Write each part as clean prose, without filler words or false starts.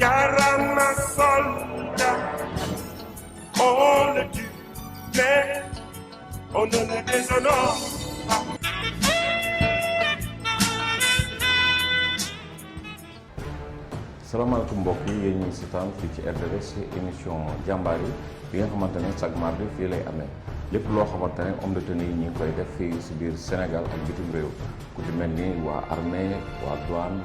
Yarama soldat, on le tue, mais on ne le déshonore pas. salaamaaleykum mbokk yi yéen ñi seetaan fii ci RDS ci émission jàmbaar yi bi nga xamante ne chaque mardi fii lay amee lépp loo xamante ne homme de tenue yi ñi ngi koy def fii si biir Sénégal ak bitim réew ku ci mel ni waa armée waa douane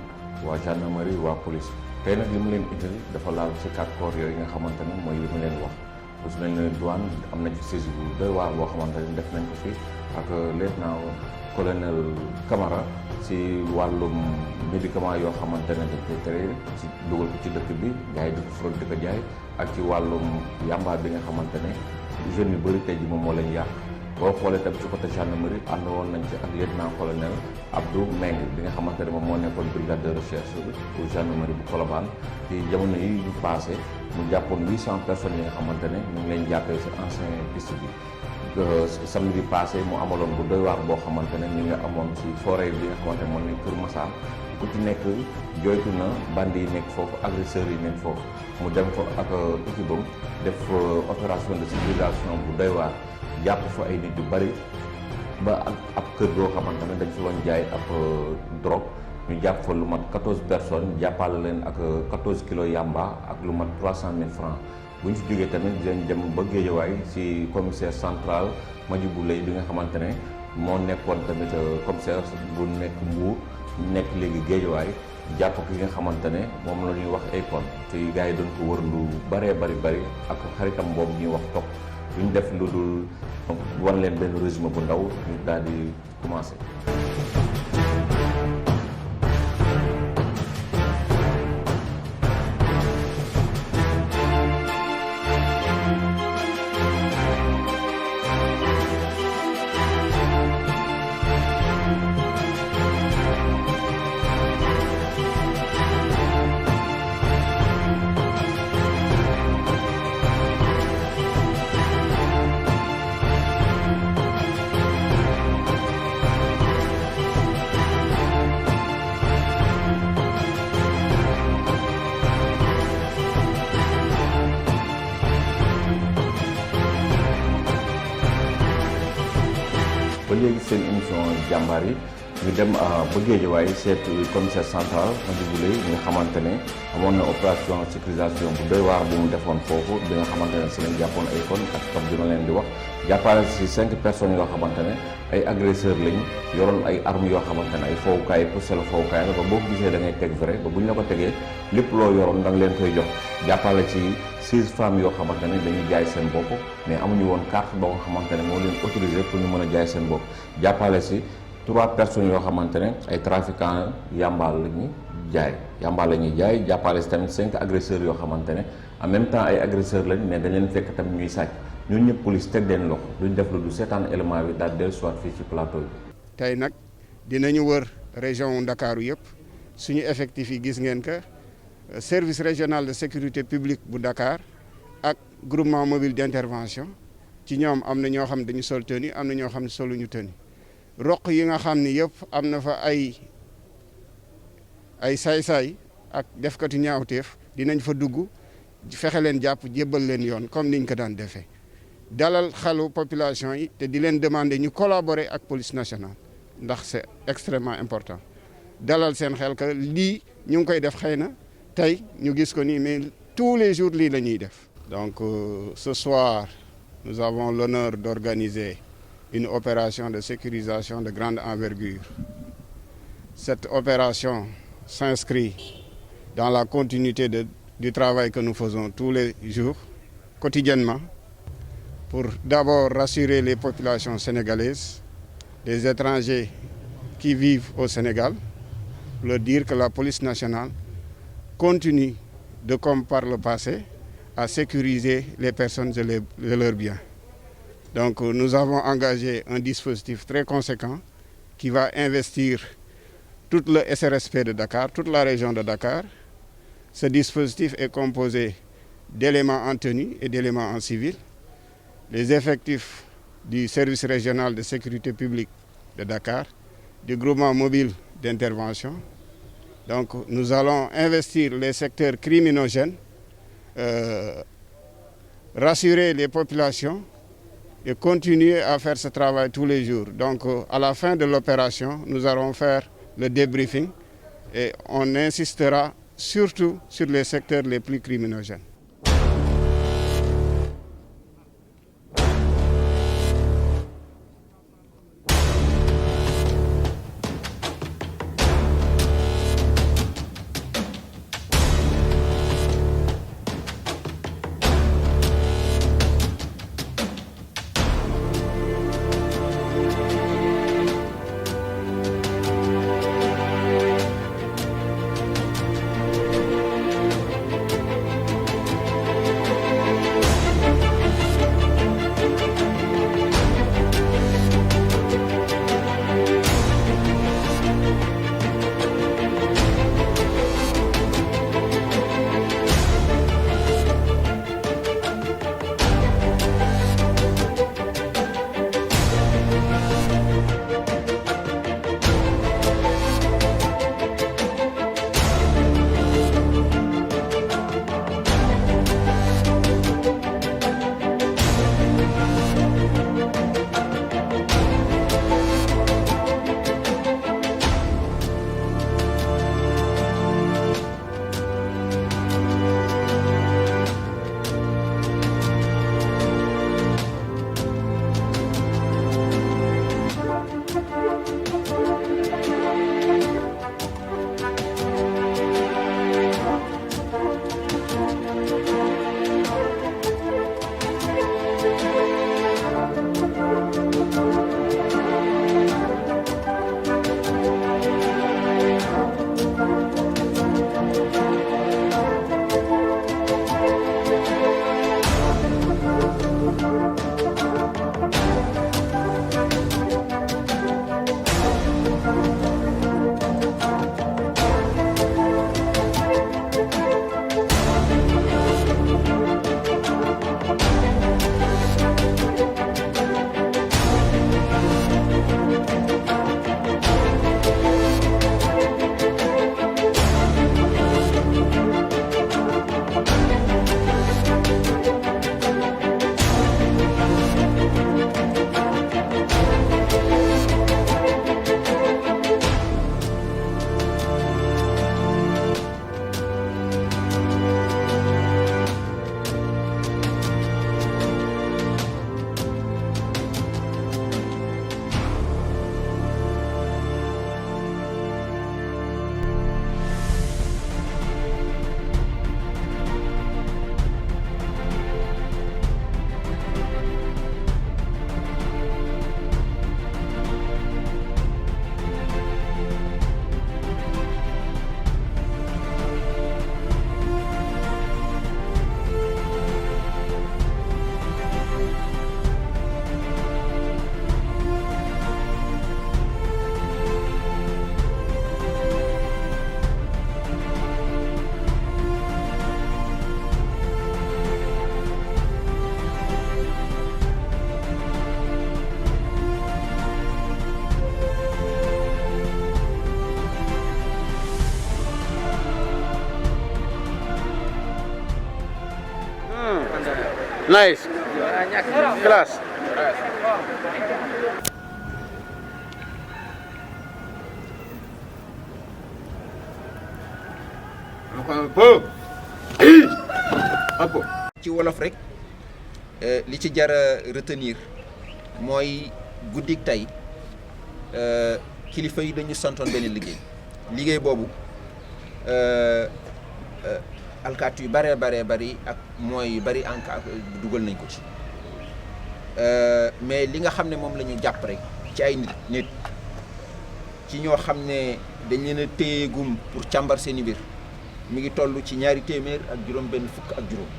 waa gendarmerie waa police tey nag li mu leen indil dafa laal ci 4 corps yooyu nga xamante ne mooy li mu leen wax lu si mel ne douane am na ci saisie bu doy waar boo xamante ne def nañ ko fi ak lieutenant colonel Camara ci wàllum médicament yoo xamante ne dañ koy tere ci dugal ko ci dëkk bi gars yi di ko fraude di ko jaay ak ci wàllum yamba bi nga xamante ne jeunes yu bëri tey ji moom moo leen yàq boo xoolee tam ci côté gendarmerie ànd woon nañ ci ak lieutenant colonel Abdou Meng bi nga xamante ne moom moo nekkoon brigade de recherche pour gendarmerie bu Colobane ci jamono yi ñu passé mu jàppoon 800 personnes yi nga xamante ne ñu ngi leen jàppee ci ancien piste bi samedi passé mu amaloon bu doy waar boo xamante ne ñu nga amoon ci forêt bi nga xamante ne moo nekk Kër Massar ku ci nekk jooytu na bandi yi nekk foofu agresseurs yi nekk foofu mu dem fa ak équipe am def opération de sécurisation bu doy waar jàpp fa ay nit yu bari ba ak ab kër goo xamante ne dañ fa doon jaay ab drogue ñu jàpp fa lu mat 14 personnes jàppale leen ak 14 kilos yamba ak lu mat 300 000 francs bu ñu fi jógee tamit dinañ dem ba Géejawaay ci commissaire central Madjibou Lay bi nga xamante ne moo nekkoon tamit commissaire bu nekk Mbour nekk léegi Géejawaay jàpp ki nga xamante ne moom la ñuy wax Akon te gars yi doon ko wër lu bëree bëri ak xaritam boobu ñuy wax topp lu ñu def lu dul wan leen benn résumé bu ndaw ñu daal di commencé. ba léegi seen émission jàmbaar yi ñu dem ba Guédiawaye seet commissaire central Madjibou Lay bi nga xamante ne amoon na opération sécurisation bu doy waar bi mu defoon foofu bi nga xamante ne si lañ jàppoon ay kon ak top bi ma leen di wax jàppale si 5 personnes yoo xamante ne ay agresseurs lañ yoroon ay armes yoo xamante ne ay fowukaay pour selo fowukaay la ba boo ko gisee da ngay teg vrai ba bu ñu la ko tegee lépp loo yoroon da nga leen koy jox jàppale ci 6 femmes yoo xamante ne dañuy jaay seen bopp mais amuñu woon carte boo nga xamante ne moo leen autorisé pour ñu mën a jaay seen bopp jàppale si 3 personnes yoo xamante ne ay trafiquants yàmbaal la ñuy jaay yàmbaal la ñuy jaay jàppale si tamit 5 agresseurs yoo xamante ne en même temps ay agresseurs lañ mais dañ leen fekk tamit ñuy sàcc ñun ñëpp police teg leen loxo duñ def lu du seetaan élément bi daal dellu soit fii ci plateau bi. tey nag dinañu wër région Ndakaaru yëpp suñu effectif yi gis ngeen que service régional de sécurité publique bu Dakar ak groupement mobile d'intervention ci ñoom am na ñoo xam ne dañu sol tenue am na ñoo xam ne soluñu tenue roq yi nga xam ni yëpp am na fa ay saay-saay ak defkatu ñaawteef dinañ fa dugg fexe leen jàpp jébbal leen yoon comme niñ ko daan defee dalal xelu population yi te di leen demander ñu collaborer ak police nationale ndax c'est extrêmement important dalal seen xel que lii ñu ngi koy def xëy na tey ñu gis ko nii mais tous les jours lii la ñuy def. donc ce soir nous avons l'honneur d'organiser une opération de sécurisation de grande envergure. Cette opération s'inscrit dans la continuité du travail que nous faisons tous les jours, quotidiennement, pour d'abord rassurer les populations sénégalaises, les étrangers qui vivent au Sénégal, leur dire que la police nationale continue, comme par le passé, à sécuriser les personnes et leurs biens. Donc nous avons engagé un dispositif très conséquent qui va investir tout le SRSP de Dakar, toute la région de Dakar. Ce dispositif est composé d'éléments en tenue et d'éléments en civil. Les effectifs du service régional de sécurité publique de Dakar, du groupement mobile d'intervention Donc nous allons investir les secteurs criminogènes, rassurer les populations et continuer à faire ce travail tous les jours. Donc à la fin de l'opération, nous allons faire le débriefing et on insistera surtout sur les secteurs les plus criminogènes. Nice. Class. ci wolof rek li ci jar a retenir mooy guddik tey kilifa yi dañu santoon benn liggéey boobu alkaat yu bare bari ak mooy yu bari anka dugal nañ ko ci mais li nga xam ne moom la ñu jàpp rek ci ay nit ci ñoo xam ne dañ leen a téyegum pour càmbar seeni mbir mi ngi toll ci 200 ak juróom-benn fukk ak juróom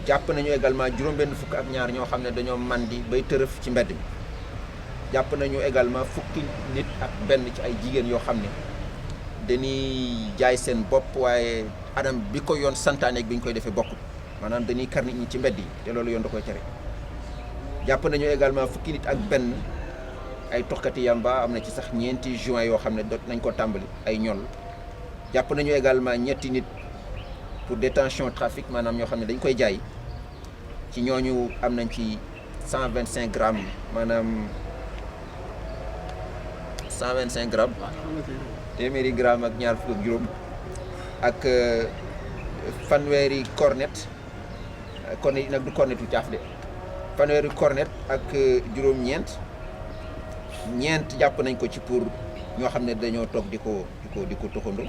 jàpp nañu également juróom-benn fukk ak ñaar ñoo xam ne dañoo mandi bay tërëf ci mbedd mi jàpp nañu également fukki nit ak benn ci ay jigéen yoo xam ne dañuy jaay seen bopp waaye anam bi ko yoon santaane ak bi ñu koy defee bokkul maanaam dañuy kar nit ñi ci mbedd yi te loolu yoon da koy tere jàpp nañu également fukki nit ak benn ay toxkati yamba am na ci sax 4 juin yoo xam ne dot nañ ko tàmbali ay ñol jàpp nañu également ñetti nit pour détention trafic maanaam ñoo xam ne dañ koy jaay ci ñooñu am nañ ci 125 grammes maanaam 125 grammes téeméeri grammes ak ñaar fukk ak juróom ak fanweeri cornet cornet yi nag du cornet yu caaf de fanweeri cornet ak juróom-ñeent jàpp nañ ko ci pour ñoo xam ne dañoo toog di ko toxandu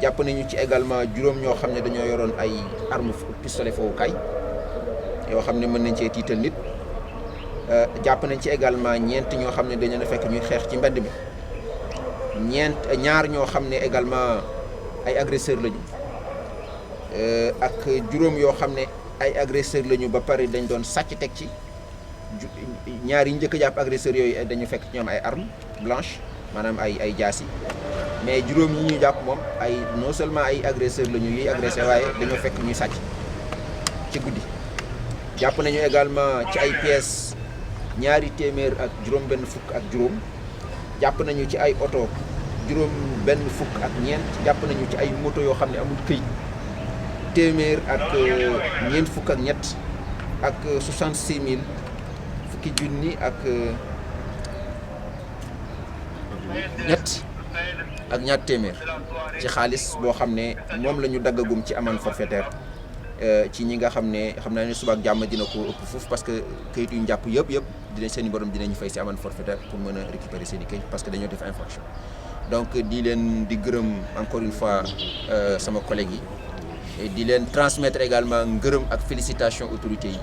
jàpp nañu ci également juróom ñoo xam ne dañoo yoroon ay arme pistolet fowukaay yoo xam ne mën nañ cee tiital nit jàpp nañ ci également ñeent ñoo xam ne dañu na fekk ñuy xeex ci mbedd mi ñaar ñoo xam ne également ay agresseur lañu ak juróom yoo xam ne ay agresseur lañu ba pare dañ doon sàcc teg ci ñaar yi njëkk a jàpp agresseur yooyu dañu fekk ñoom ay arme blanche maanaam ay jaasi mais juróom yi ñu jàpp moom ay non seulement ay agresseur lañu yuy agressé waaye dañoo fekk ñuy sàcc ci guddi jàpp nañu également ci ay pièces 200 ak juróom-benn fukk ak juróom jàpp nañu ci ay oto juróom-benn fukk ak ñeent jàpp nañu ci ay moto yoo xam ne amul këyit 100 ak ñeent fukk ak ñett ak 66 000 fukki junni ak ñett ak ñaar téeméer ci xaalis boo xam ne moom la ñu daggagum ci amende forfaitaire ci ñi nga xam ne xam naa ne suba ak jàmm dina ko ëpp foofu parce que kayit yu ñu jàpp yëpp dinañ seen i borom dinañu fay si amende forfaitaire pour mën a récupérer seen i kayit parce que dañoo def infraction donc di leen di gërëm encore une fois sama collègue yi di leen transmettre également ngërëm ak félicitations autorités yi.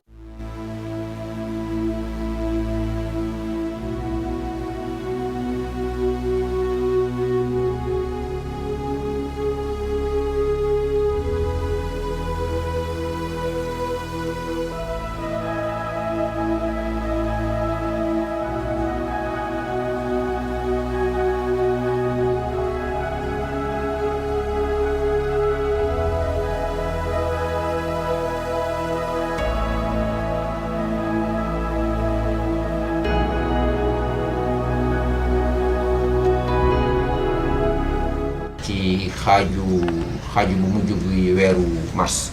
ci xaaju bu mujj bi weeru mars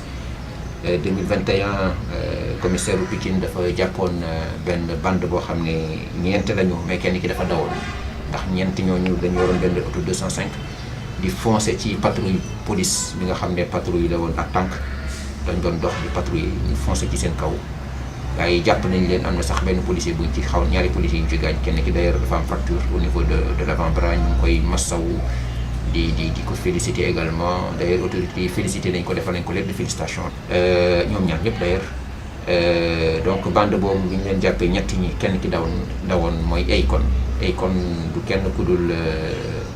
2021 commissaire u Pikine dafa jàppoon benn bande boo xam ne ñeent lañu mais kenn ki dafa dawoon ndax ñeent ñooñu dañu waroon benn auto 205 di foncer ci patrouille police bi nga xam ne patrouille la woon ak tànk dañ doon dox di patrouille ñu foncer ci seen kaw gars yi jàpp nañ leen am na sax benn policier buñ ci xaw ñaari policiers yu ñu ci gaañ kenn ki d'ailleurs dafa am fracture au niveau de l'avant-bras ñu ngi koy massawu di ko féliciter également d'ailleurs autorités yi félicité nañ ko defal nañ ko lettre de félicitation ñoom ñaar ñëpp d'ailleurs donc bande boobu bi ñu leen jàppee ñetti ñi kenn ki dawoon mooy Akon du kenn ku dul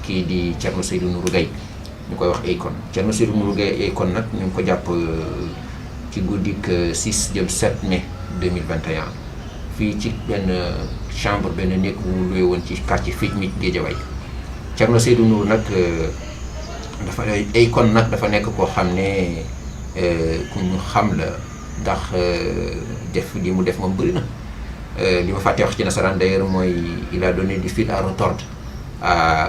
kii di Thierno Seydou Nourou Gueye ñu koy wax Akon Thierno Seydou Nourou Gueye Akon nag ñu ngi ko jàpp ci guddik 6 jëm 7 mai 2021 fii ci benn chambre benn néeg bu mu luwee woon ci quartier Fij mi Guédiawaye Thierno Seydou Nourou nag Akon nag dafa nekk koo xam ne ku ñu xam la ndax def li mu def moom bëri na li ma fàtte wax ci nasaraan d'ailleurs mooy il a donné du fil à retordre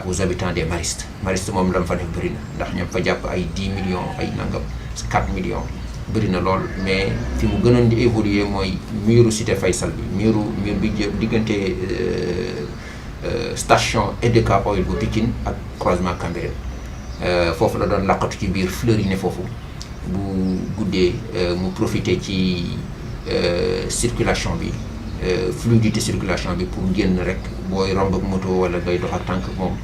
aux habitants des Maristes moom la mu fa def bëri na ndax ñoom fa jàpp ay 10 millions ay nangam 4 millions bëri na lool mais fi mu gënoon di évoluer mooy muru cité Faysal bi mur bi diggante station EDK Oil bu Pikine ak croisement Cambérène foofu la doon laqatu ci biir fleur yi ne foofu bu guddee mu profité ci circulation bi fluidité circulation bi pour génn rek booy romb ak moto wala ngay dox ak tànk moom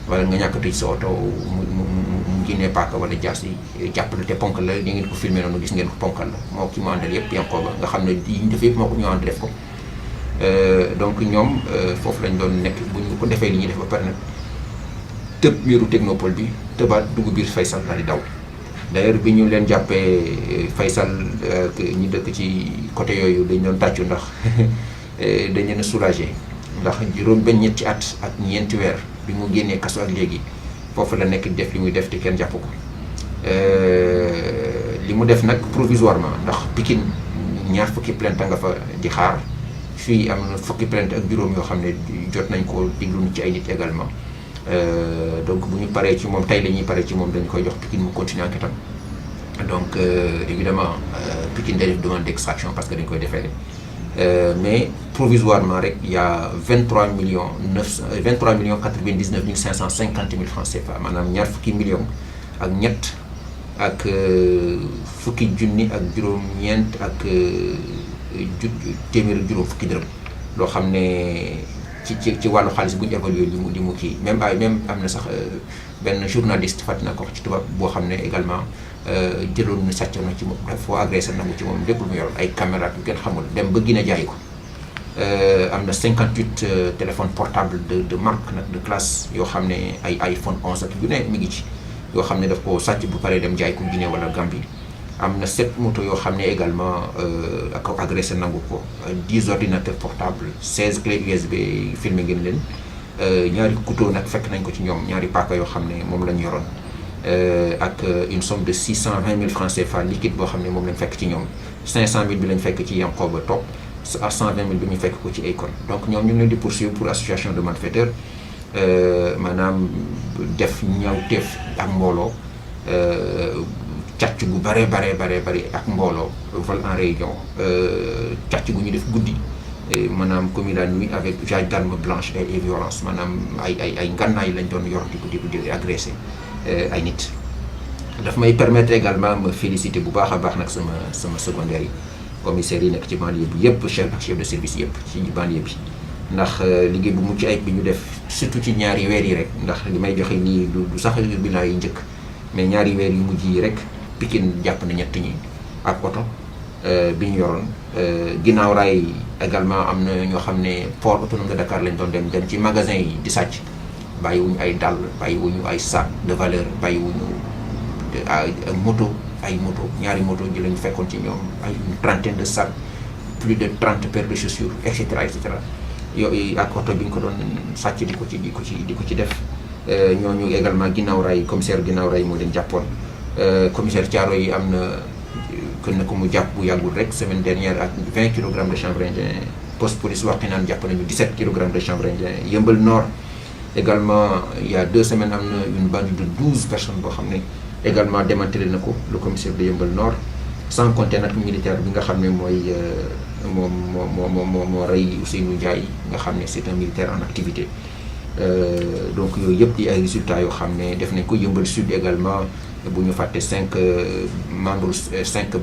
wala nga ñàkk a tëj sa oto mu génnee paaka wala jaas yi jàppale te ponkal la di ngeen ko filmé noonu gis ngeen ko ponkal la moo ki mu àndal yëpp Yankoba nga xam ne yi ñu def yëpp moo ko ñu ànd def ko donc ñoom foofu lañ doon nekk bu ñu ko defee li ñuy def ba pare nag tëb miiru technopole bi tëbaat dugg biir Faysal daal di daw d'ailleurs bi ñu leen jàppee Faysal ñi dëkk ci côté yooyu dañ doon tàccu ndax dañ leen a soulagé ndax juróom benn ñetti at ak ñeenti weer bi mu génnee kaso ak léegi foofu la nekk def li muy def te kenn jàpp ko li mu def nag provisoirement ndax Pikine ñaar fukki plainte nga fa di xaar fii am na fukki plainte ak juróom yoo xam ne jot nañ ko diglu ci ay nit également donc bu ñu paree ci moom tey la ñuy paree ci moom dañ koy jox Pikine mu continuer enquête am donc évidemment Pikine day def demande d'extraction parce que dañ koy déféré mais provisoirement rek il y a 23 millions 99 550 000 francs CFA maanaam ñaar fukki millions ak ñett ak fukki junni ak juróom-ñeent ak téeméer juróom fukki dërëm loo xam ne ci wàllu xaalis bu ñu évalué li mu kii même am na sax benn journaliste fàttali naa ko wax ci tubaab boo xam ne également jëloon na sàcc na ci moom dafa agressé nangu ci moom lépp lu mu yoroon ay caméra yu kenn xamul dem ba Guinée jaay ko am na 58 téléphones portables de marque nag de classe yoo xam ne ay iPhone 11 ak yu ne mi ngi ci yoo xam ne daf ko sàcc bu paree dem jaay ko Guinée wala Gambie am na 7 moto yoo xam ne également ak agressé nangu ko 10 ordinateurs portables 16 clés USB filmé ngeen leen ñaari couteau nag fekk nañ ko ci ñoom ñaari paaka yoo xam ne moom lañ yoroon ak une somme de 620 000 francs CFA liquide boo xam ne moom lañ fekk ci ñoom 500 000 bi lañ fekk ci Yankoba Top à 120 000 bi ñu fekk ko ci Akon donc ñoom ñu ngi leen di poursuivre pour association de malfaiteurs maanaam def ñaawteef ak mbooloo càcc gu bare ak mbooloo vol en réunion càcc gu ñu def guddi maanaam commis la nuit avec usage d'armes blanches et violence maanaam ay ngànnaay lañ doon yor di agressé ay nit. daf may permettre également ma féliciter bu baax a baax nag sama secondaire yi commissaires yi nekk ci banlieue bi yëpp chef de service yëpp ci banlieue bi ndax liggéey bu mucc ayib bi ñu def surtout ci ñaari weer yi rek ndax li may joxe nii du sax bilan yi njëkk mais ñaari weer yu mujj yi rek Pikine jàpp na ñett ñi ak oto bi ñu yoroon ginnaaw raay également am na ñoo xam ne port autonome de Dakar lañ doon dem ci magasin yi di sàcc bàyyiwuñu ay dàll bàyyiwuñu ay sac de valeur bàyyiwuñu ay moto ñaari moto ji lañu fekkoon ci ñoom ay une trentaine de sacs plus de 30 paires de chaussures et cetera yooyu ak oto bi ñu ko doon sàcc di ko ci def ñooñu également ginnaaw raay commissaire ginnaaw raay moo leen jàppoon commissaire Thiaroye yi am na kën na ko mu jàpp bu yàggul rek semaine dernière ak 20 kilogrammes de chanvre indien poste police Wakhinane jàpp nañu 17 kilogrammes de chanvre indien Yeumbeul Nord également il y a 2 semaines am na une bande de 12 personnes boo xam ne également démantelé na ko le commissaire de Yeumbeul Nord sans compter nag militaire bi nga xam ne mooy moo rey Ousseynou Ndiaye nga xam ne c'est un militaire en activité donc yooyu yëpp di ay résultats yoo xam ne def nañ ko Yeumbeul Sud également bu ñu fàtte 5 membres 5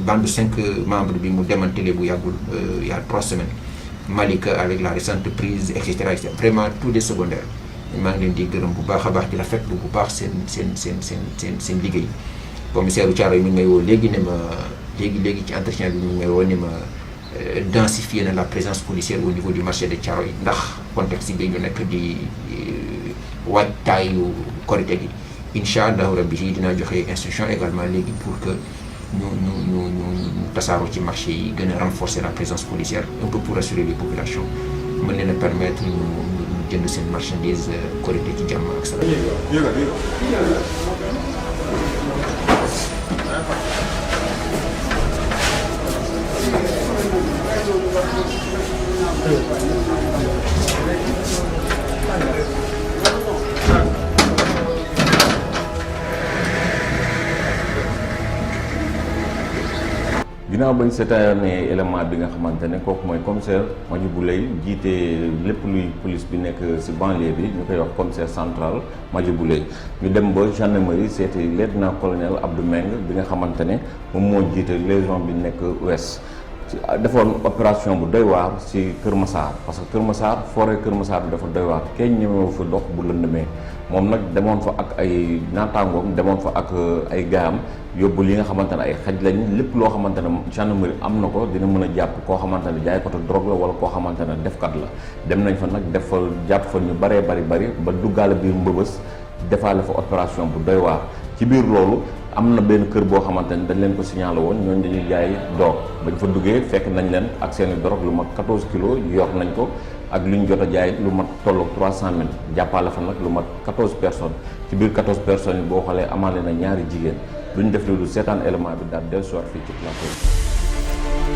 bande 5 membres bi mu démantelé bu yàggul il y a 3 semaines Malika avec la récente prise et cetera vraiment tous des secondaires maa ngi leen di gërëm bu baax a baax di rafetlu bu baax seen liggéey commissaire u Thiaroye mi ngi may woo léegi ne ma léegi ci entretien bi mi ngi may woo ne ma densifier na la présence policière au niveau du marché de Thiaroye ndax contexte bi ñu nekk di waajtaayu Korité gi incha allahu rabbi yi dinaa joxe instruction également léegi pour que ñu tasaaroo ci marché yi gën a renforcer la présence policière un peu pour assurer les populations mën leen a permettre ñu jënd seen marchandise Korité ci jàmm ak salaam. ginnaaw bañ seetaanee élément bi nga xamante ne kooku mooy commissaire Madjibou Leye jiite lépp luy police bi nekk ci banlieue bi ñu koy wax commissaire central Madjibou Leye ñu dem ba gendarmerie seeti lieutenant colonel Abdou Meng bi nga xamante ne moom moo jiite légion bi nekk ouest defoon opération bu doy waar ci Kër Massar parce que Kër Massar forêt Kër Massar bi dafa doy waar kenn ñemewu fa dox bu lëndëmee moom nag demoon fa ak ay naataangoom demoon fa ak ay gaayam yóbbu li nga xamante ne ay xaj lañ lépp loo xamante ne gendarmerie am na ko dina mën a jàpp koo xamante ne jaay ko te drogue la wala koo xamante ne defkat la dem nañ fa nag def fa jàpp fa ñu bari ba duggaale biir Mbëbës defaale fa opération bu doy waar ci biir loolu am na benn kër boo xamante ne dañ leen ko signalé woon ñooñu dañuy jaay drogue bañ fa duggee fekk nañ leen ak seeni drogue lu mat 14 kilos yor nañ ko ak lu ñu jot a jaay lu mat tolloog 300 000 jàppale fa nag lu mat 14 personnes ci biir 14 personnes yi boo xoolee amaale na ñaari jigéen lu ñu def lu seetaan élément bi daal dellusiwaat fii ci plateau bi.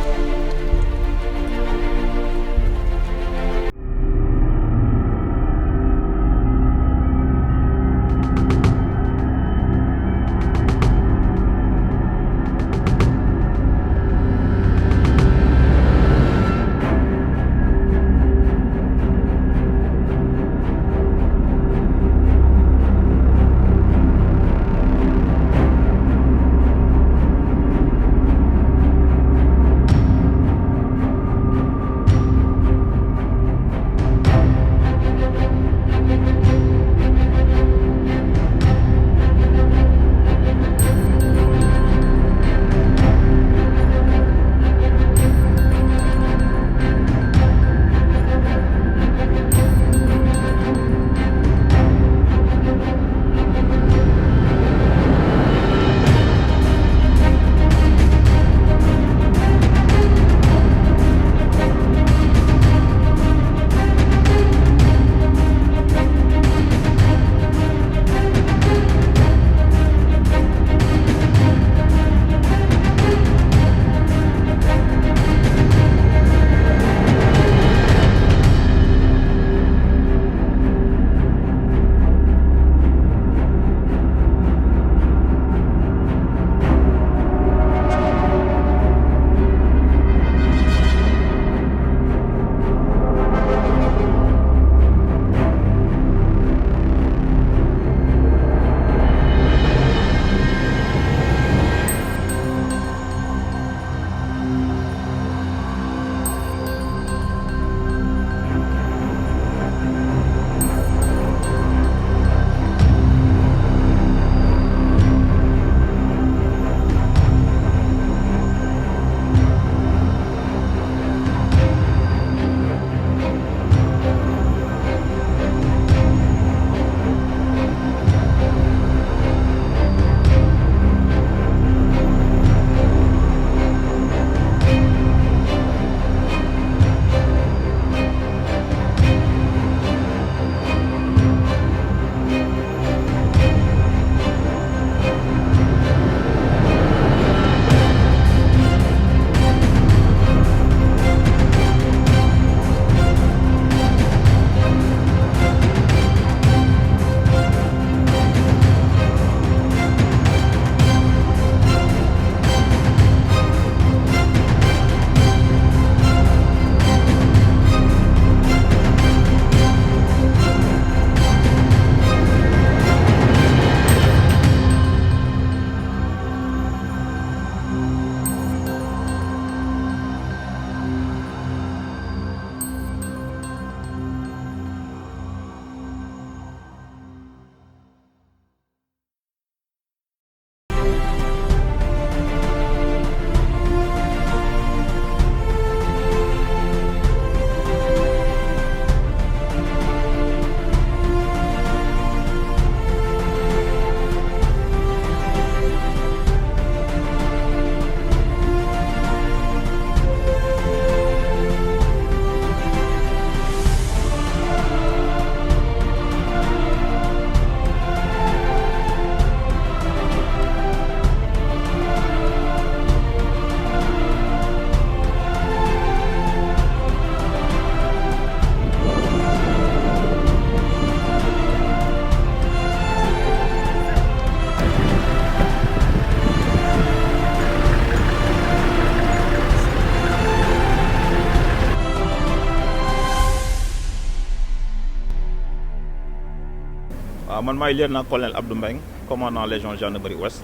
man maay lieutenant-colonel Abdou Mbengue commandant légion gendarmerie ouest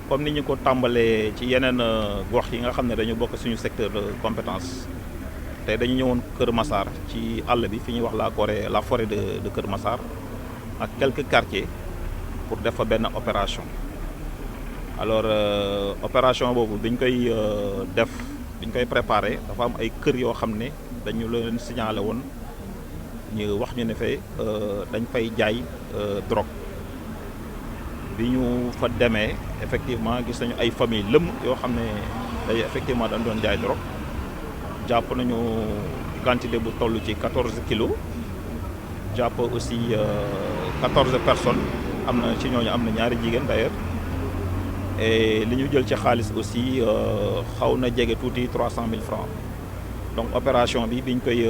comme ni ñu ko tàmbalee ci yeneen gox yi nga xam ne dañu bokk suñu secteur de compétence tey dañu ñëwoon Kër Massar ci àll bi fi ñuy wax la forêt de Kër Massar ak quelques quartiers pour def fa benn opération. Alors opération boobu biñ koy préparé dafa am ay kër yoo xam ne dañu leen signalé woon ñu wax ñu ne fay dañ fay jaay drogue bi ñu fa demee effectivement gis nañu ay famille lëmm yoo xam ne day effectivement dañ doon jaay drogue jàpp nañu quantité bu toll ci 14 kilos jàpp aussi 14 personnes am na ci ñooñu am na ñaari jigéen d'ailleurs et li ñu jël ci xaalis aussi xaw na jege tuuti 300 000 francs donc opération bi biñ koy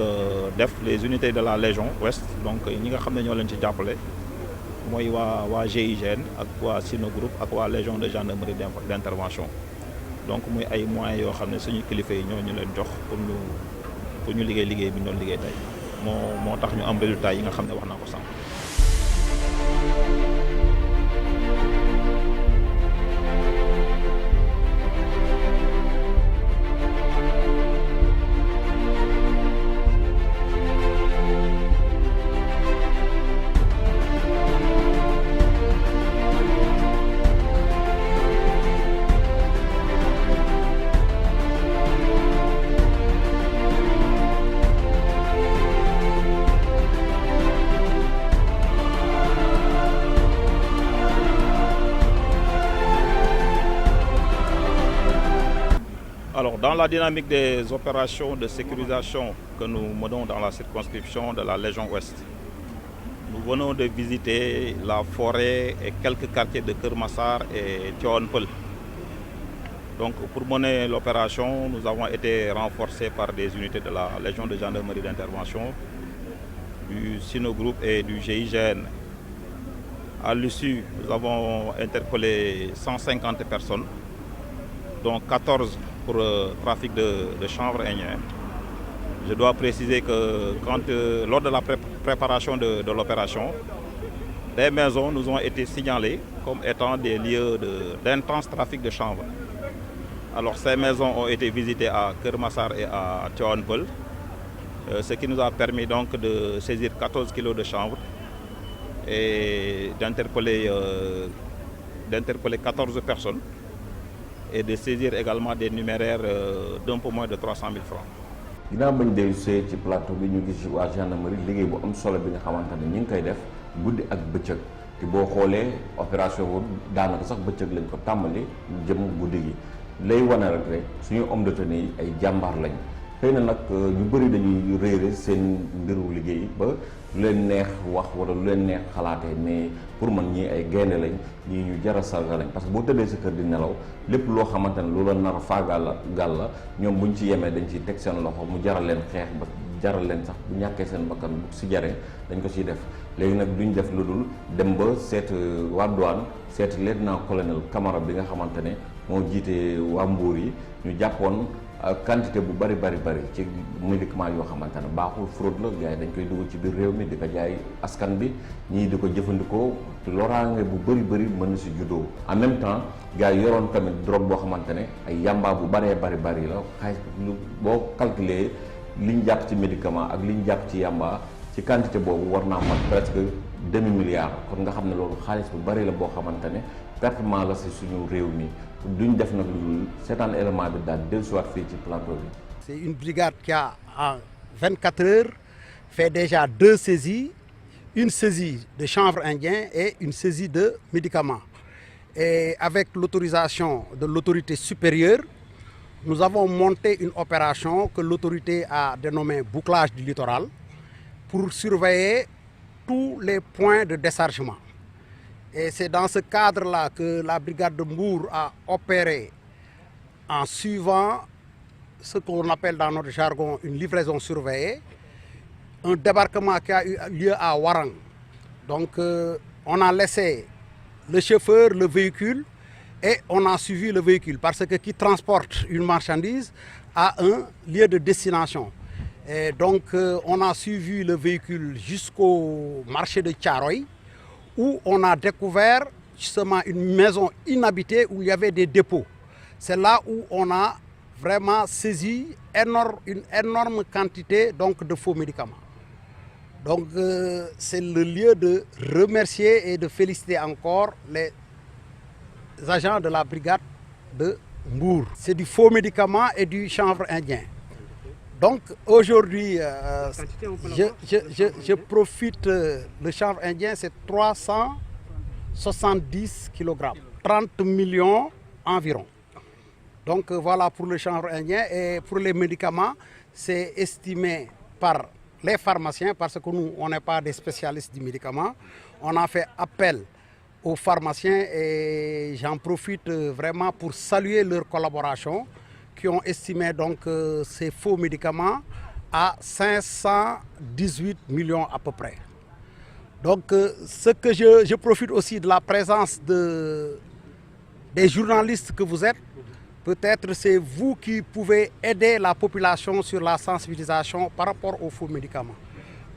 def les unités de la Légion Ouest donc ñi nga xam ne ñoo leen ci jàppale mooy waa GIGN ak waa Sino Group ak waa Légion de gendarmerie d'intervention donc muy ay moyens yoo xam ne suñu kilifa yi ñoo ñu leen jox pour ñu liggéey bi ñu doon liggéey tey moo tax ñu am résultat yi nga xam ne wax naa ko sànq. Alors, dans la dynamique des opérations de sécurisation que nous menons dans la circonscription de la Légion Ouest, nous venons de visiter la forêt et quelques quartiers de Kër Massar et Tivaouane Peulh. Donc, pour mener l'opération, nous avons été renforcés par des unités de la Légion de gendarmerie d'intervention, du Sino Group et du GIGN. À l'issue, nous avons interpellé 150 personnes, dont 14 pour trafic de chanvre indien. Je dois préciser que lors de la préparation de l'opération, des maisons nous ont été signalées comme étant des lieux d'intense trafic de chanvre. Alors ces maisons ont été visitées à Kër Massar et à Tivaouane Peulh, ce qui nous a permis donc de saisir 14 kilos de chanvre et d'interpeller 14 personnes et de saisir également des numéraires d'un peu moins de 300 000 francs. ginnaaw bañ dellu see ci plateau bi ñu gis waa gendarmerie liggéey bu am solo bi nga xamante ne ñu ngi koy def guddi ak bëccëg te boo xoolee opération boobu daanaka sax bëccëg lañ ko tàmbali jëm guddi gi lay wane rek suñu homme de tenue yi ay jàmbaar lañ xëy na nag ñu bëri dañuy réere seen mbiru liggéey ba lu leen neex wax wala lu leen neex xalaatee mais pour man ñii ay gaynde lañ ñii ñu jar a sarga lañ parce que boo tëddee sa kër di nelaw lépp loo xamante ne lu la nar a faagaal la ñoom buñ ci yemee dañ ciy teg seen loxo mu jaral leen xeex ba jaral leen sax bu ñàkkee seen bakkan bu si jaree dañ ko ciy def léegi nag duñ def lu dul dem ba seet waa douane seet lieutenant-colonel Camara bi nga xamante ne moo jiite waa Mbour yi ñu jàppoon quantité bu bari ci médicament yoo xamante ne baaxul fraude la gars yi dañ koy dugal ci biir réew mi di ko jaay askan bi ñii di ko jëfandikoo loraange bu bëri mën na si juddoo en même temps gars yi yoroon tamit drogue boo xamante ne ay yamba bu bari la xaalis lu boo calculer li ñu jàpp ci médicament ak li ñu jàpp ci yamba ci quantité boobu war naa mat presque demi-milliard kon nga xam ne loolu xaalis bu bari la boo xamante ne pertement la si suñu réew mi duñ def nag lu seetaan élément bi daal dellusiwaat fii ci plateau bi. C'est une brigade qui a en 24 heures fait déjà 2 saisies, une saisie de chanvre indien et une saisie de médicaments. Et avec l'autorisation de l'autorité supérieure, nous avons monté une opération que l'autorité a dénommée bouclage du littoral pour surveiller tous les points de déchargement. Et c'est dans ce cadre-là que la brigade de Mbour a opéré en suivant ce qu'on appelle dans notre jargon une livraison surveillée, un débarquement qui a eu lieu à Warang. Donc on a laissé le chauffeur, le véhicule, et on a suivi le véhicule parce que qui transporte une marchandise à un lieu de destination. Et donc on a suivi le véhicule jusqu'au marché de Thiaroye, où on a découvert justement une maison inhabitée où il y avait des dépôts. C'est là où on a vraiment saisi une énorme quantité donc, de faux médicaments. Donc c'est le lieu de remercier et de féliciter encore les agents de la brigade de Mbour. C'est du faux médicament et du chanvre indien. Donc aujourd'hui, je profite, le chanvre indien c'est 370 kg, 30 millions environ. Donc voilà pour le chanvre indien et pour les médicaments, c'est estimé par les pharmaciens, parce que nous, on n'est pas des spécialistes du médicament. On a fait appel aux pharmaciens et j'en profite vraiment pour saluer leur collaboration qui ont estimé donc ces faux médicaments à 518 millions à peu près. Donc ce que je profite aussi de la présence des journalistes que vous êtes. Peut-être c'est vous qui pouvez aider la population sur la sensibilisation par rapport aux faux médicaments.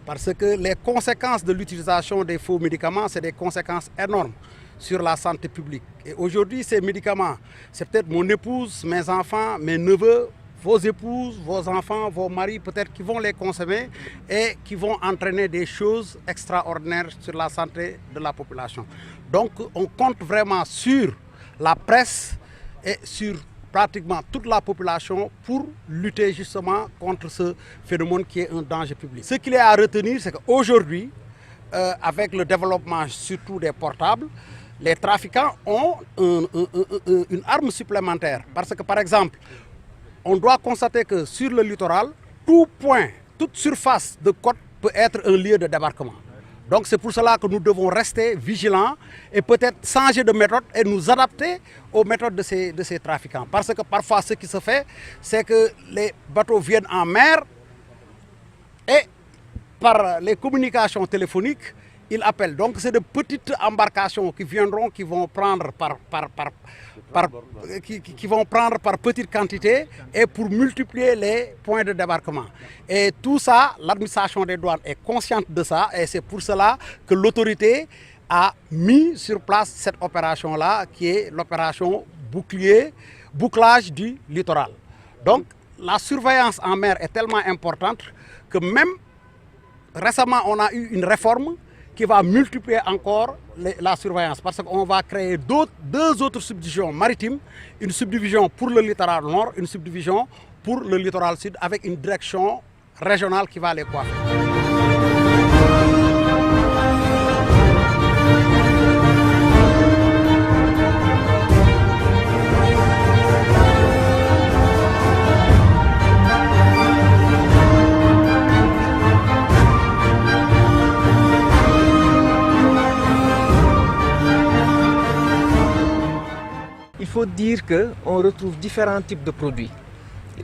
Parce que les conséquences de l'utilisation des faux médicaments, c'est des conséquences énormes sur la santé publique. Et aujourd'hui, ces médicaments, c'est peut-être mon épouse, mes enfants, mes neveux, vos épouses, vos enfants, vos maris, peut-être qui vont les consommer et qui vont entraîner des choses extraordinaires sur la santé de la population. Donc, on compte vraiment sur la presse et sur pratiquement toute la population pour lutter justement contre ce phénomène qui est un danger public. Ce qu'il est à retenir, c'est qu'aujourd'hui, avec le développement surtout des portables, les trafiquants ont une arme supplémentaire. Parce que par exemple, on doit constater que sur le littoral, tout point, toute surface de côte peut être un lieu de débarquement. Donc c'est pour cela que nous devons rester vigilants et peut-être changer de méthode et nous adapter aux méthodes de ces trafiquants. Parce que parfois ce qui se fait, c'est que les bateaux viennent en mer et par les communications téléphoniques, ils appellent. Donc c'est de petites embarcations qui viendront, qui vont prendre par petites quantités et pour multiplier les points de débarquement. Et tout ça, l'administration des douanes est consciente de ça et c'est pour cela que l'autorité a mis sur place cette opération-là qui est l'opération bouclage du littoral. Donc la surveillance en mer est tellement importante que même récemment on a eu une réforme qui va multiplier encore la surveillance parce qu'on va créer deux autres subdivisions maritimes, une subdivision pour le littoral nord, une subdivision pour le littoral sud avec une direction régionale qui va les coiffer. Il faut dire qu'on retrouve différents types de produits.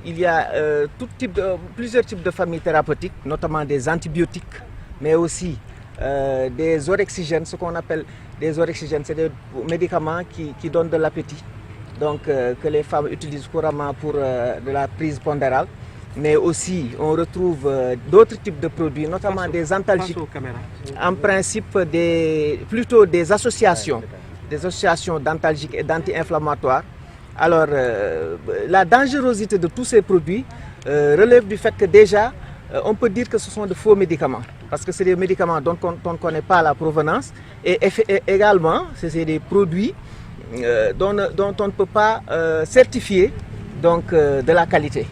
Il y a plusieurs types de familles thérapeutiques, notamment des antibiotiques, mais aussi des orexigènes. Ce qu'on appelle des orexigènes, c'est des médicaments qui donnent de l'appétit, donc que les femmes utilisent couramment pour de la prise pondérale. Mais aussi, on retrouve d'autres types de produits, notamment des antalgiques. En principe, plutôt des associations d'antalgiques et d'anti-inflammatoires. Alors, la dangerosité de tous ces produits relève du fait que déjà, on peut dire que ce sont de faux médicaments, parce que c'est des médicaments dont on ne connaît pas la provenance, et également, c'est des produits dont on ne peut pas certifier donc, de la qualité.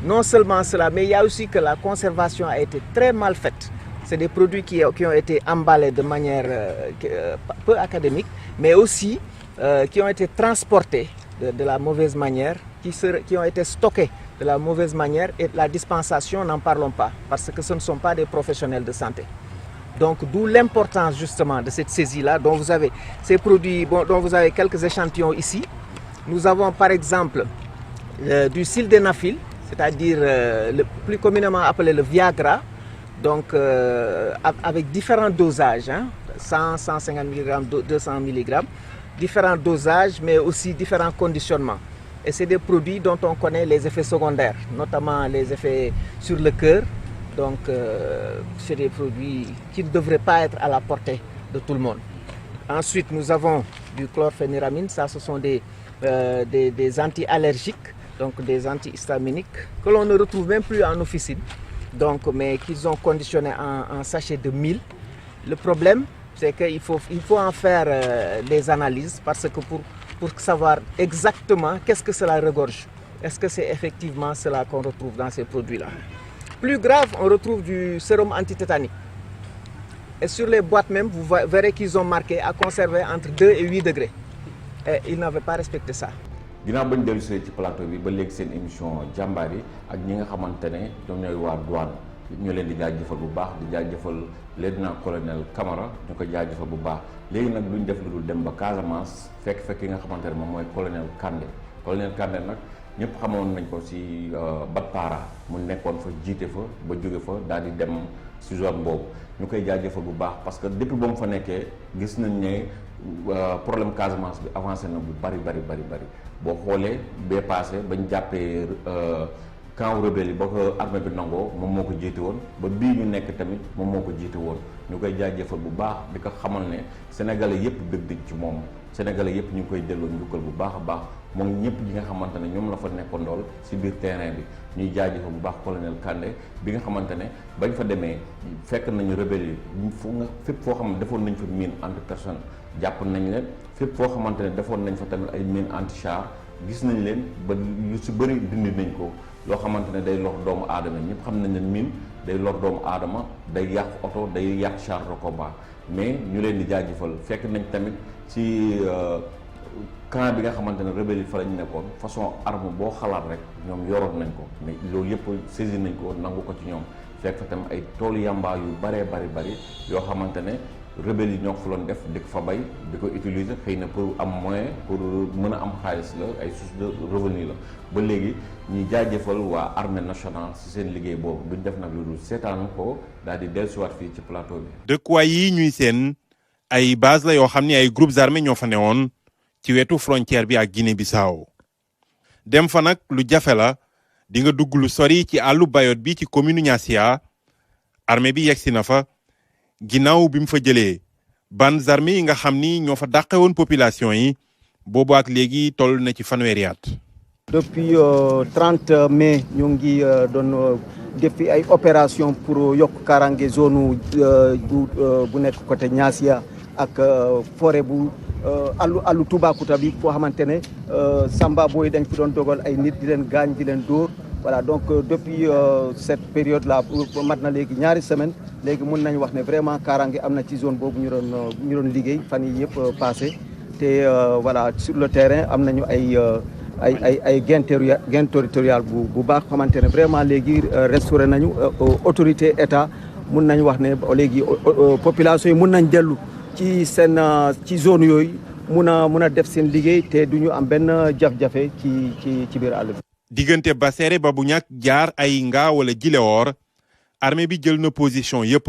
Non seulement cela, mais il y a aussi que la conservation a été très mal faite. C'est des produits qui ont été emballés de manière peu académique, mais aussi qui ont été transportés de la mauvaise manière, qui ont été stockés de la mauvaise manière, et la dispensation, n'en parlons pas, parce que ce ne sont pas des professionnels de santé. Donc d'où l'importance justement de cette saisie-là, dont vous avez ces produits, dont vous avez quelques échantillons ici. Nous avon par exemple du sildenafil, c'est-à-dire le plus communément appelé le Viagra, donc avec différents dosages, 100, 150 mg, 200 mg, différents dosages, mais aussi différents conditionnements. Et c'est des produits dont on connaît les effets secondaires, notamment les effets sur le cœur. Donc c'est des produits qui ne devraient pas être à la portée de tout le monde. Ensuite, nous avons du chlorphéniramine. Ça, ce sont des anti-allergiques, donc des antihistaminiques, que l'on ne retrouve même plus en officine, donc, mais qu'ils ont conditionné en sachet de 1000. Le problème, c'est qu'il faut en faire des analyses, parce que pour savoir exactement qu'est-ce que cela regorge. Est-ce que c'est effectivement cela qu'on retrouve dans ces produits-là? Plus grave, on retrouve du sérum antitétanique. Et sur les boîtes même, vous verrez qu'ils ont marqué à conserver entre 2 et 8 degrés. Et ils n'avaient pas respecté ça. ginnaaw bañ dellu see ci plateau bi ba léegi seen émission jàmbaar yi ak ñi nga xamante ne ñoom ñooy waa douane ñu leen di jaajëfal bu baax di jaajëfal lieutenant-colonel Camara ñu ko jaajëfal bu baax léegi nag duñ def lu dul dem ba Casamance fekk yi nga xamante ne moom mooy colonel Kandé nag ñëpp xamoon nañ ko ci Batpara mu nekkoon fa jiite fa ba jóge fa daal di dem ci zone boobu ñu koy jaajëfal bu baax parce que depuis ba mu fa nekkee gis nañ ne problème Casamance bi avancé na bu bari boo xoolee bee passé bañ jàppee camp rebelle yi ba ko armée bi nangoo moom moo ko jiite woon ba bii ñu nekk tamit moom moo ko jiite woon ñu koy jaajëfal bu baax di ko xamal ne sénégalais yëpp dëgg ci moom sénégalais yëpp ñu ngi koy delloo njukkal bu baax a baax moom ñëpp ñi nga xamante ne ñoom la fa nekkoondool ci biir terrain bi ñuy jaajëfal bu baax colonel Kandé bi nga xamante ne bañ fa demee fekk nañu rebelle yi fépp foo xam ne defoon nañ fa mine anti-personne jàpp nañ leen fépp foo xamante ne defoon nañ fa tamit ay mine anti-char gis nañ leen ba lu ci bëri dindi nañ ko loo xamante ne day lor doomu aadama ñëpp xam nañ ne mine day lor doomu aadama day yàq oto day yàq char de combat mais ñu leen di jaajëfal fekk nañ tamit ci camp bi nga xamante ne rebelle yi fa lañ nekkoon façon arme boo xalaat rek ñoom yoroon nañ ko mais loolu yëpp saisir nañ ko nangu ko ci ñoom fekk fa tamit ay toolu yamba yu bari yoo xamante ne rebelle yi ñoo ko fa doon def di ko fa bay di ko utiliser xëy na pour am moyen pour mën a am xaalis la ay source de revenu la ba léegi ñuy jaajëfal waa armée nationale ci seen liggéey boobu duñ def nag lu dul seetaan ko daal di dellusiwaat fii ci plateau bi. dëkkuwaay yi ñuy seen ay base la yoo xam ne ay groupes armés ñoo fa newoon ci wetu frontière bi ak Guinée-Bissau dem fa nag lu jafe la di nga dugg lu sori ci àllu Bayot bi ci commune Niassia armée bi yegsi na fa. ginnaaw bi mu fa jëlee bandes armées yi nga xam ni ñoo fa dàqe woon population yi boobu ak léegi toll na ci fanweeri at. depuis 30 mai ñu ngi doon def ay opération pour yokk kaaraange zone bu nekk côté Niassia ak forêt bu àllu Toubacouta bi foo xamante ne Samba booy dañ fi doon dogal ay nit di leen gaañ di leen dóor. Voilà, donc depuis cette période-là, mat na léegi ñaari semaine léegi mun nañ wax ne vraiment kaaraange am na ci zone boobu ñu doon liggéey fan yi yëpp passé te voilà sur le terrain am nañu ay gain territorial bu baax xamante ne vraiment léegi restauré nañu autorité état mun nañ wax ne léegi population yi mun nañ dellu ci seen ci zone yooyu mun a def seen liggéey te du ñu am benn jafe-jafe ci biir àll bi. diggante Basséré ba bu ñàkk jaar ay nga wala Djilor armée bi jël na position yëpp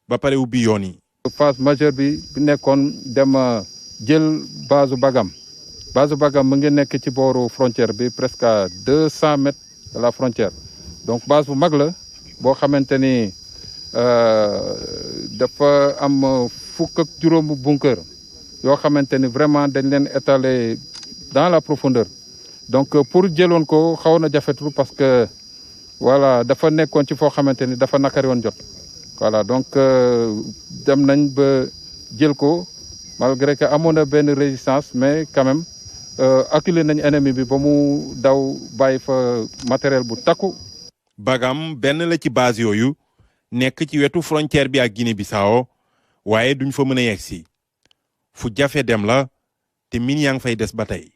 ba pare ubbi yoon yi. phase majeure bi nekkoon dem jël base Bagam mu ngi nekk ci booru frontière bi presque à 200 mètres de la frontière donc base bu mag la boo xamante ni dafa am fukk ak juróomu bunker yoo xamante ni vraiment dañ leen étaler dans la profondeur. donc pour jëloon ko xaw na jafetul parce que voilà dafa nekkoon ci foo xamante ni dafa nakari woon jot voilà donc dem nañ ba jël ko malgré que amoon na benn résistance mais quand même acculé nañ ennemi bi ba mu daw bàyyi fa matériel bu takku. Bagam benn la ci base yooyu nekk ci wetu frontière bi ak Guinée-Bissau waaye duñ fa mën a yegsi fu jafe dem la te min yaa ngi fay des ba tey.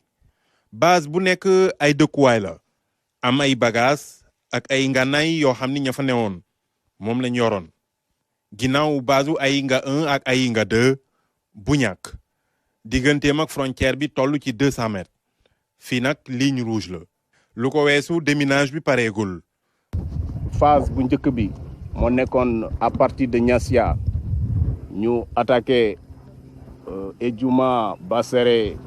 base bu nekk ay dëkkuwaay la am ay bagages ak ay ngànnaay yoo xam ni ña fa newoon moom lañ yoroon ginnaaw base ay nga 1 ak ay nga 2 bu ñàkk digganteem ak frontière bi toll ci 200 mètres fii nag ligne rouge la lu ko weesu déminage bi pareegul. phase bu njëkk bi moo nekkoon à partir de Niassia ñu attaqué Ediouma Basséré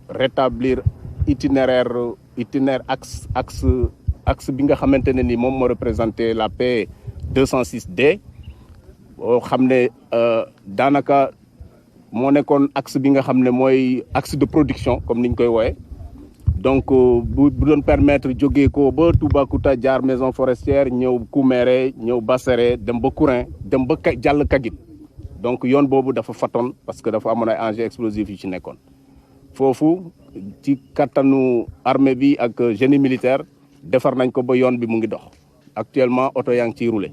rétablir itinéraire axe bi nga xamante ne ni moom moo représenté la paix 206D boo xam ne daanaka moo nekkoon axe bi nga xam ne mooy axe de production comme niñ koy wooye donc bu doon permettre jógee ko ba Toubacouta jaar maison forestière ñëw Kouméré ñëw Basséré dem ba Kourin dem ba jàll Kagit donc yoon boobu dafa fatoon parce que dafa amoon ay engins explosifs yu ci nekkoon foofu ci kattanu armée bi ak génie militaire defar nañ ko ba yoon bi mu ngi dox actuellement oto yaa ngi ciy roulé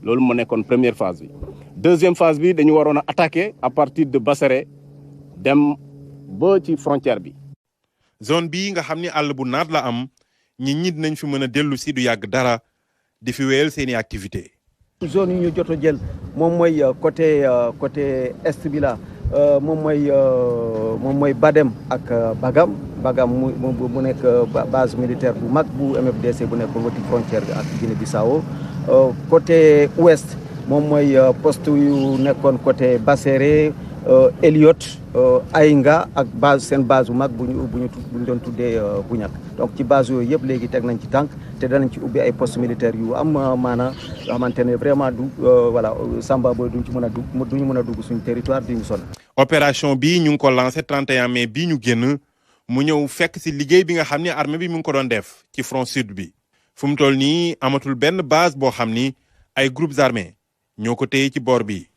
loolu moo nekkoon première phase bi. deuxième phase bi dañu waroon a attaquer à partir de Basséré dem ba ci frontière bi. zone bii nga xam ni àll bu naat la am ñi dinañ fi mën a dellu si du yàgg dara di fi wéyal seeni activité zone yi ñu jot a jël moom mooy côté est bi la moom mooy Badem ak Bagam mu nekk base militaire bu mag bu MFDC bu nekk wati frontière bi ak Guinée-Bissau côté ouest moom mooy poste yu nekkoon côté Basséré Elliott Aïnga ak seen base bu mag bu ñu doon tuddee bu ñàkk donc ci base yooyu yëpp léegi teg nañ ci tànk te danañ ci ubbi ay poste militaire yu am maana yoo xamante ne vraiment du voilà Samba Boy duñu mën a dugg suñu territoire duñu sonn. opération bi ñu ngi ko lancé 31 mai bii ñu génn mu ñëw fekk si liggéey bi nga xam ne armée bi mu ngi ko doon def ci front sud bi fu mu toll nii amatul benn base boo xam ni ay groupes armés ñoo ko téye ci boor bi.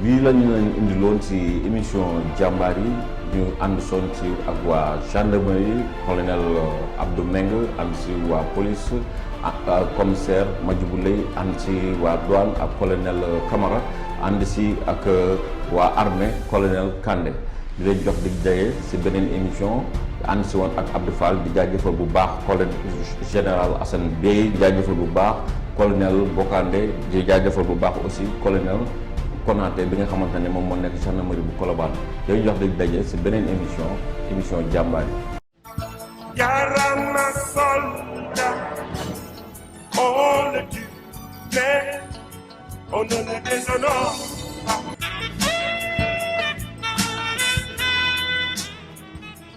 lii lañu leen indiloon ci émission jàmbaar yi ñu ànd soon ci ak waa gendarmerie colonel Abdou Meng ànd ci waa police ak commissaire Madjibou Lay ànd ci waa douane ak colonel Camara ànd ci ak waa armée colonel Kandé di leen jox dig daye ci beneen émission ànd ci woon ak Abdou Fall di jaajëfal bu baax colonel général Assane Bey di jaajëfal bu baax colonel Bokandé di jaajëfal bu baax aussi colonel Konaté bi nga xamante ne moom moo nekk gendarmerie bu Colobane yooyu jox dig daje ci beneen émission jàmbaar yi. Jarama soldat, on le tue, mais on ne le déshonore pas.